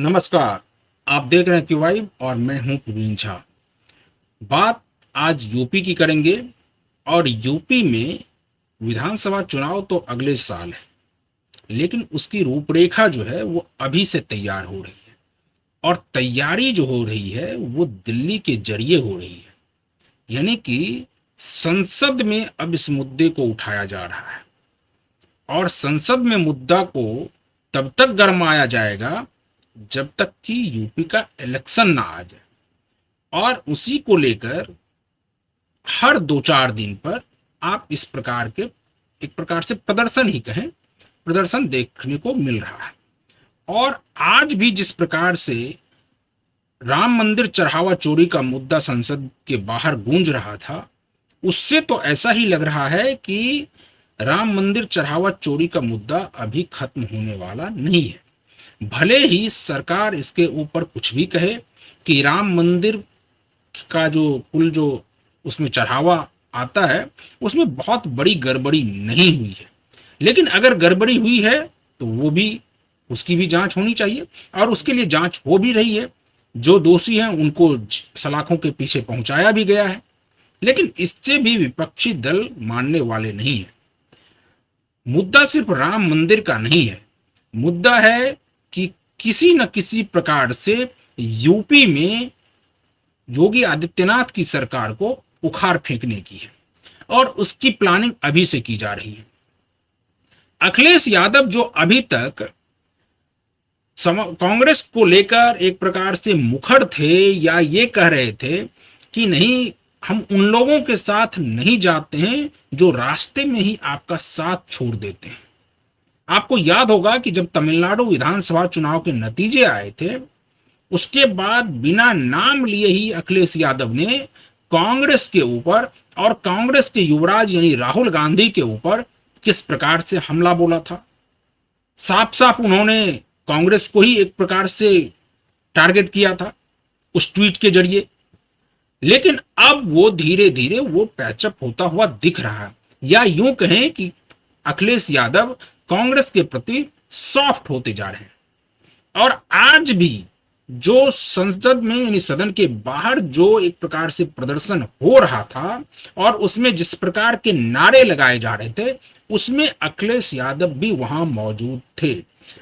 नमस्कार। आप देख रहे हैं क्यू वाइब और मैं हूं प्रवीण झा। बात आज यूपी की करेंगे और यूपी में विधानसभा चुनाव तो अगले साल है, लेकिन उसकी रूपरेखा जो है वो अभी से तैयार हो रही है और तैयारी जो हो रही है वो दिल्ली के जरिए हो रही है। यानी कि संसद में अब इस मुद्दे को उठाया जा रहा है और संसद में मुद्दा को तब तक गरमाया जाएगा जब तक कि यूपी का इलेक्शन ना आ जाए। और उसी को लेकर हर 2-4 दिन पर आप इस प्रकार के एक प्रकार से प्रदर्शन ही कहें, प्रदर्शन देखने को मिल रहा है। और आज भी जिस प्रकार से राम मंदिर चढ़ावा चोरी का मुद्दा संसद के बाहर गूंज रहा था, उससे तो ऐसा ही लग रहा है कि राम मंदिर चढ़ावा चोरी का मुद्दा अभी खत्म होने वाला नहीं है। भले ही सरकार इसके ऊपर कुछ भी कहे कि राम मंदिर का जो कुल जो उसमें चढ़ावा आता है उसमें बहुत बड़ी गड़बड़ी नहीं हुई है, लेकिन अगर गड़बड़ी हुई है तो वो भी उसकी भी जांच होनी चाहिए और उसके लिए जांच हो भी रही है। जो दोषी हैं उनको सलाखों के पीछे पहुंचाया भी गया है, लेकिन इससे भी विपक्षी दल मानने वाले नहीं है। मुद्दा सिर्फ राम मंदिर का नहीं है, मुद्दा है कि किसी न किसी प्रकार से यूपी में योगी आदित्यनाथ की सरकार को उखाड़ फेंकने की है और उसकी प्लानिंग अभी से की जा रही है। अखिलेश यादव जो अभी तक कांग्रेस को लेकर एक प्रकार से मुखर थे या ये कह रहे थे कि नहीं, हम उन लोगों के साथ नहीं जाते हैं जो रास्ते में ही आपका साथ छोड़ देते हैं। आपको याद होगा कि जब तमिलनाडु विधानसभा चुनाव के नतीजे आए थे, उसके बाद बिना नाम लिए ही अखिलेश यादव ने कांग्रेस के ऊपर और कांग्रेस के युवराज यानी राहुल गांधी के ऊपर किस प्रकार से हमला बोला था। साफ साफ उन्होंने कांग्रेस को ही एक प्रकार से टारगेट किया था उस ट्वीट के जरिए। लेकिन अब वो धीरे धीरे वो पैचअप होता हुआ दिख रहा है, या यूं कहें कि अखिलेश यादव कांग्रेस के प्रति सॉफ्ट होते जा रहे हैं। और आज भी जो संसद में यानी सदन के बाहर जो एक प्रकार से प्रदर्शन हो रहा था और उसमें जिस प्रकार के नारे लगाए जा रहे थे, उसमें अखिलेश यादव भी वहां मौजूद थे।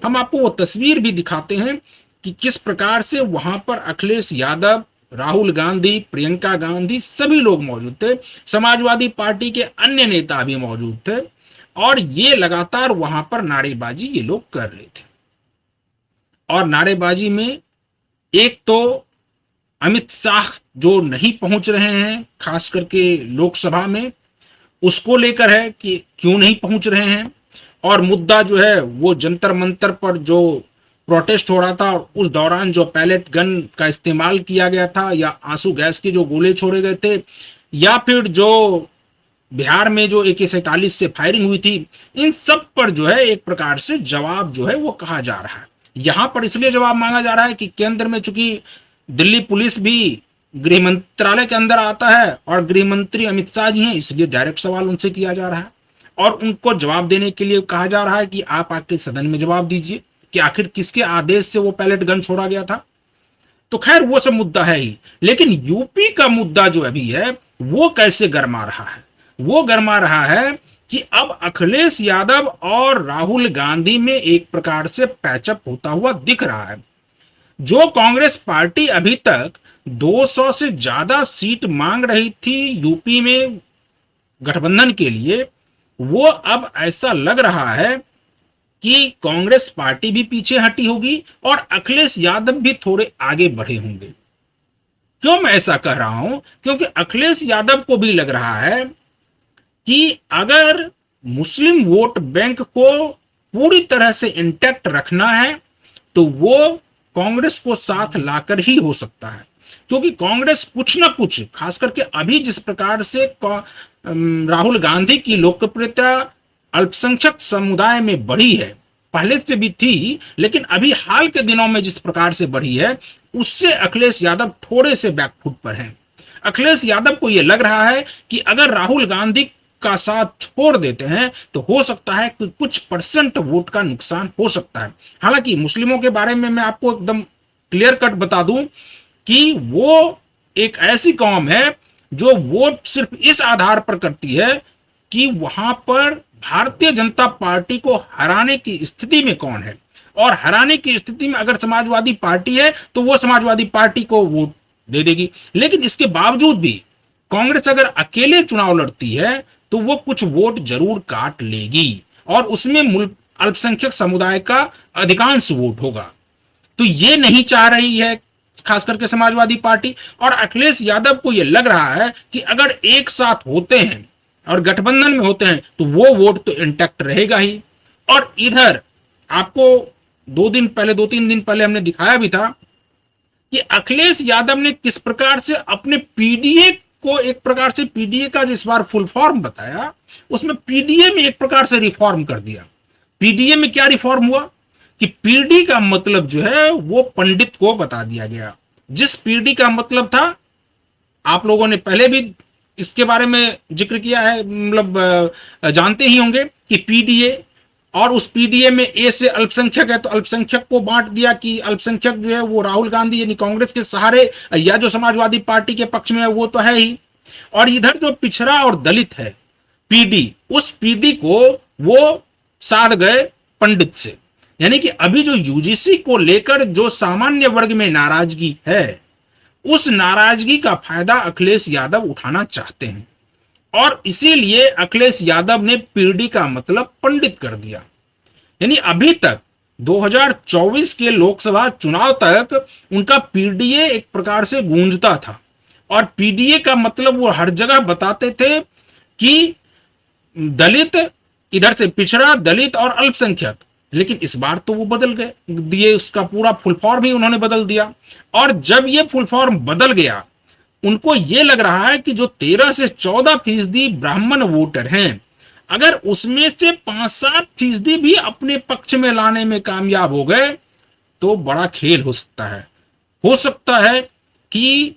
हम आपको वो तस्वीर भी दिखाते हैं कि किस प्रकार से वहां पर अखिलेश यादव, राहुल गांधी, प्रियंका गांधी सभी लोग मौजूद थे। समाजवादी पार्टी के अन्य नेता भी मौजूद थे और ये लगातार वहां पर नारेबाजी ये लोग कर रहे थे। और नारेबाजी में एक तो अमित शाह जो नहीं पहुंच रहे हैं खास करके लोकसभा में, उसको लेकर है कि क्यों नहीं पहुंच रहे हैं। और मुद्दा जो है वो जंतर मंतर पर जो प्रोटेस्ट हो रहा था और उस दौरान जो पैलेट गन का इस्तेमाल किया गया था या आंसू गैस के जो गोले छोड़े गए थे या फिर जो बिहार में जो AK-47 से फायरिंग हुई थी, इन सब पर जो है एक प्रकार से जवाब जो है वो कहा जा रहा है। यहां पर इसलिए जवाब मांगा जा रहा है कि केंद्र में चूंकि दिल्ली पुलिस भी गृह मंत्रालय के अंदर आता है और गृह मंत्री अमित शाह जी हैं, इसलिए डायरेक्ट सवाल उनसे किया जा रहा है और उनको जवाब देने के लिए कहा जा रहा है कि आप आके सदन में जवाब दीजिए कि आखिर किसके आदेश से वो पैलेट गन छोड़ा गया था। तो खैर वो सब मुद्दा है ही, लेकिन यूपी का मुद्दा जो अभी है वो कैसे गरमा रहा है? वो गरमा रहा है कि अब अखिलेश यादव और राहुल गांधी में एक प्रकार से पैचअप होता हुआ दिख रहा है। जो कांग्रेस पार्टी अभी तक 200 से ज्यादा सीट मांग रही थी यूपी में गठबंधन के लिए, वो अब ऐसा लग रहा है कि कांग्रेस पार्टी भी पीछे हटी होगी और अखिलेश यादव भी थोड़े आगे बढ़े होंगे। क्यों मैं ऐसा कह रहा हूं? क्योंकि अखिलेश यादव को भी लग रहा है कि अगर मुस्लिम वोट बैंक को पूरी तरह से इंटैक्ट रखना है तो वो कांग्रेस को साथ लाकर ही हो सकता है। क्योंकि कांग्रेस कुछ ना कुछ, खास करके अभी जिस प्रकार से राहुल गांधी की लोकप्रियता अल्पसंख्यक समुदाय में बढ़ी है, पहले से भी थी लेकिन अभी हाल के दिनों में जिस प्रकार से बढ़ी है, उससे अखिलेश यादव थोड़े से बैकफुट पर हैं। अखिलेश यादव को यह लग रहा है कि अगर राहुल गांधी का साथ छोड़ देते हैं तो हो सकता है कि कुछ परसेंट वोट का नुकसान हो सकता है। हालांकि मुस्लिमों के बारे में मैं आपको एकदम क्लियर कट बता दूं कि वो एक ऐसी कौम है जो वोट सिर्फ इस आधार पर करती है कि वहां पर भारतीय जनता पार्टी को हराने की स्थिति में कौन है, और हराने की स्थिति में अगर समाजवादी पार्टी है तो वो समाजवादी पार्टी को वोट दे देगी। लेकिन इसके बावजूद भी कांग्रेस अगर अकेले चुनाव लड़ती है तो वो कुछ वोट जरूर काट लेगी और उसमें अल्पसंख्यक समुदाय का अधिकांश वोट होगा। तो ये नहीं चाह रही है खास करके समाजवादी पार्टी, और अखिलेश यादव को ये लग रहा है कि अगर एक साथ होते हैं और गठबंधन में होते हैं तो वो वोट तो इंटैक्ट रहेगा ही। और इधर आपको 2-3 दिन पहले हमने दिखाया भी था कि अखिलेश यादव ने किस प्रकार से अपने पीडीए को, एक प्रकार से पीडीए का जो इस बार फुल फॉर्म बताया उसमें पीडीए में एक प्रकार से रिफॉर्म कर दिया। पीडीए में क्या रिफॉर्म हुआ कि पीडी का मतलब जो है वो पंडित को बता दिया गया। जिस पीडी का मतलब था, आप लोगों ने पहले भी इसके बारे में जिक्र किया है, मतलब जानते ही होंगे कि पीडीए, और उस पीडीए में ए से अल्पसंख्यक है तो अल्पसंख्यक को बांट दिया कि अल्पसंख्यक जो है वो राहुल गांधी यानी कांग्रेस के सहारे या जो समाजवादी पार्टी के पक्ष में है वो तो है ही, और इधर जो पिछड़ा और दलित है पीडी, उस पीडी को वो साध गए पंडित से। यानी कि अभी जो यूजीसी को लेकर जो सामान्य वर्ग में नाराजगी है, उस नाराजगी का फायदा अखिलेश यादव उठाना चाहते हैं, और इसीलिए अखिलेश यादव ने पीडी का मतलब पंडित कर दिया। यानी अभी तक 2024 के लोकसभा चुनाव तक उनका पीडीए एक प्रकार से गूंजता था, और पीडीए का मतलब वो हर जगह बताते थे कि दलित, इधर से पिछड़ा, दलित और अल्पसंख्यक। लेकिन इस बार तो वो बदल गए दिए, उसका पूरा फुल फॉर्म ही उन्होंने बदल दिया। और जब ये फुल फॉर्म बदल गया, उनको ये लग रहा है कि जो 13 से 14% ब्राह्मण वोटर हैं, अगर उसमें से 5-7% भी अपने पक्ष में लाने में कामयाब हो गए तो बड़ा खेल हो सकता है। हो सकता है कि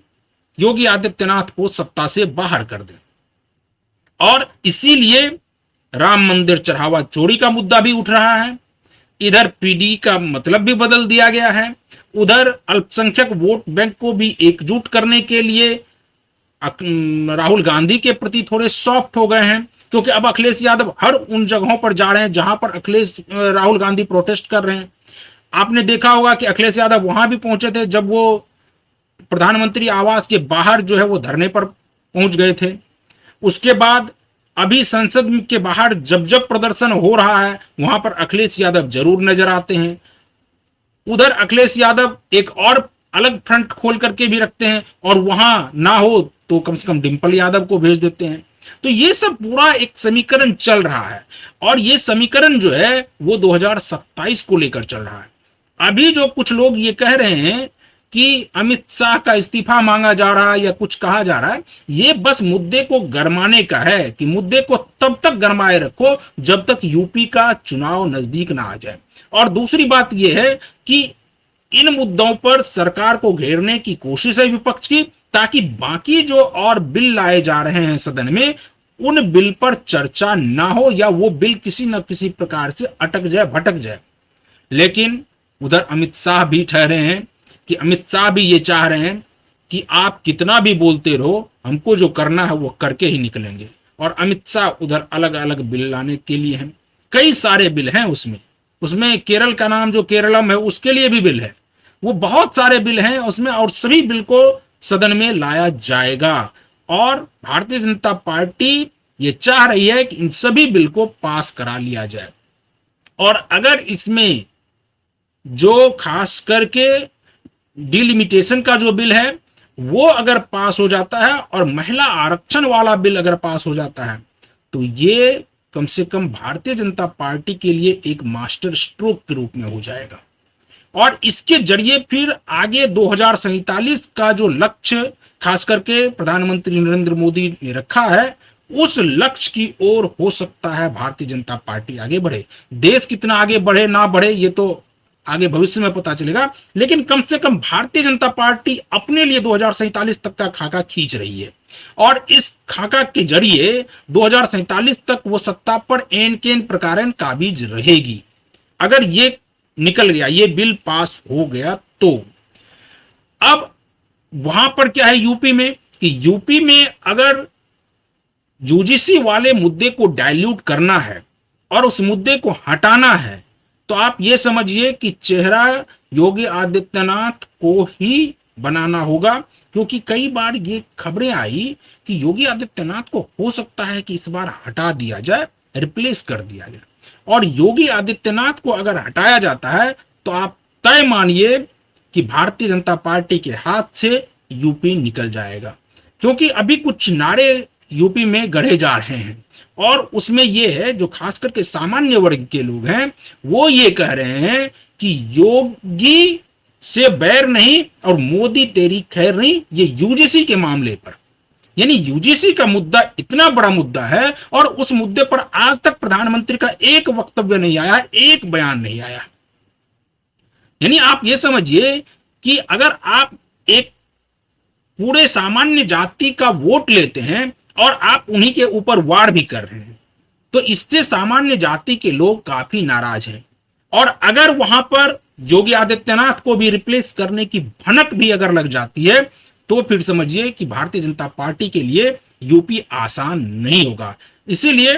योगी आदित्यनाथ को सत्ता से बाहर कर दे, और इसीलिए राम मंदिर चढ़ावा चोरी का मुद्दा भी उठ रहा है। इधर पीडी का मतलब भी बदल दिया गया है, उधर अल्पसंख्यक वोट बैंक को भी एकजुट करने के लिए राहुल गांधी के प्रति थोड़े सॉफ्ट हो गए हैं, क्योंकि अब अखिलेश यादव हर उन जगहों पर जा रहे हैं जहां पर राहुल गांधी प्रोटेस्ट कर रहे हैं। आपने देखा होगा कि अखिलेश यादव वहां भी पहुंचे थे जब वो प्रधानमंत्री आवास के बाहर जो है वो धरने पर पहुंच गए थे। उसके बाद अभी संसद के बाहर जब जब प्रदर्शन हो रहा है वहां पर अखिलेश यादव जरूर नजर आते हैं। उधर अखिलेश यादव एक और अलग फ्रंट खोल करके भी रखते हैं, और वहां ना हो तो कम से कम डिंपल यादव को भेज देते हैं। तो ये सब पूरा एक समीकरण चल रहा है, और ये समीकरण जो है वो 2027 को लेकर चल रहा है। अभी जो कुछ लोग ये कह रहे हैं कि अमित शाह का इस्तीफा मांगा जा रहा है या कुछ कहा जा रहा है, ये बस मुद्दे को गरमाने का है कि मुद्दे को तब तक गरमाए रखो जब तक यूपी का चुनाव नजदीक ना आ जाए। और दूसरी बात यह है कि इन मुद्दों पर सरकार को घेरने की कोशिश है विपक्ष की, ताकि बाकी जो और बिल लाए जा रहे हैं सदन में उन बिल पर चर्चा ना हो, या वो बिल किसी न किसी प्रकार से अटक जाए, भटक जाए। लेकिन उधर अमित शाह भी ठहरे हैं कि अमित शाह भी ये चाह रहे हैं कि आप कितना भी बोलते रहो, हमको जो करना है वो करके ही निकलेंगे। और अमित शाह उधर अलग अलग बिल लाने के लिए हैं, कई सारे बिल हैं उसमें केरल का नाम जो केरलम है उसके लिए भी बिल है, वो बहुत सारे बिल हैं उसमें, और सभी बिल को सदन में लाया जाएगा। और भारतीय जनता पार्टी ये चाह रही है कि इन सभी बिल को पास करा लिया जाए। और अगर इसमें जो खास करके डिलिमिटेशन का जो बिल है वो अगर पास हो जाता है, और महिला आरक्षण वाला बिल अगर पास हो जाता है, तो ये कम से कम भारतीय जनता पार्टी के लिए एक मास्टर स्ट्रोक के रूप में हो जाएगा। और इसके जरिए फिर आगे 2047 का जो लक्ष्य खास करके प्रधानमंत्री नरेंद्र मोदी ने रखा है, उस लक्ष्य की ओर हो सकता है भारतीय जनता पार्टी आगे बढ़े। देश कितना आगे बढ़े ना बढ़े ये तो आगे भविष्य में पता चलेगा, लेकिन कम से कम भारतीय जनता पार्टी अपने लिए 2047 तक का खाका खींच रही है और इस खाका के जरिए 2047 तक वो सत्ता पर एन केन प्रकारन काबिज रहेगी। अगर ये निकल गया, ये बिल पास हो गया तो अब वहां पर क्या है यूपी में कि यूपी में अगर यूजीसी वाले मुद्दे को डाइल्यूट करना है और उस मुद्दे को हटाना है तो आप ये समझिए कि चेहरा योगी आदित्यनाथ को ही बनाना होगा, क्योंकि कई बार ये खबरें आई कि योगी आदित्यनाथ को हो सकता है कि इस बार हटा दिया जाए, रिप्लेस कर दिया जाए। और योगी आदित्यनाथ को अगर हटाया जाता है तो आप तय मानिए कि भारतीय जनता पार्टी के हाथ से यूपी निकल जाएगा, क्योंकि अभी कुछ नारे यूपी में गढ़े जा रहे हैं और उसमें यह है, जो खास करके सामान्य वर्ग के लोग हैं वो ये कह रहे हैं कि योगी से बैर नहीं और मोदी तेरी खैर नहीं, ये यूजीसी के मामले पर। यानी यूजीसी का मुद्दा इतना बड़ा मुद्दा है और उस मुद्दे पर आज तक प्रधानमंत्री का एक वक्तव्य नहीं आया, एक बयान नहीं आया। यानी आप ये समझिए कि अगर आप एक पूरे सामान्य जाति का वोट लेते हैं और आप उन्हीं के ऊपर वार भी कर रहे हैं तो इससे सामान्य जाति के लोग काफी नाराज हैं। और अगर वहां पर योगी आदित्यनाथ को भी रिप्लेस करने की भनक भी अगर लग जाती है तो फिर समझिए कि भारतीय जनता पार्टी के लिए यूपी आसान नहीं होगा। इसीलिए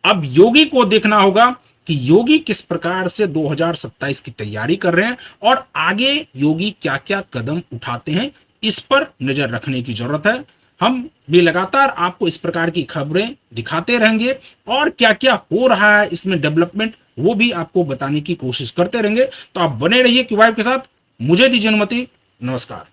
अब योगी को देखना होगा कि योगी किस प्रकार से 2027 की तैयारी कर रहे हैं और आगे योगी क्या क्या कदम उठाते हैं, इस पर नजर रखने की जरूरत है। हम भी लगातार आपको इस प्रकार की खबरें दिखाते रहेंगे और क्या क्या हो रहा है इसमें डेवलपमेंट वो भी आपको बताने की कोशिश करते रहेंगे। तो आप बने रहिए क्यू वाइब के साथ। मुझे दीजिए अनुमति। नमस्कार।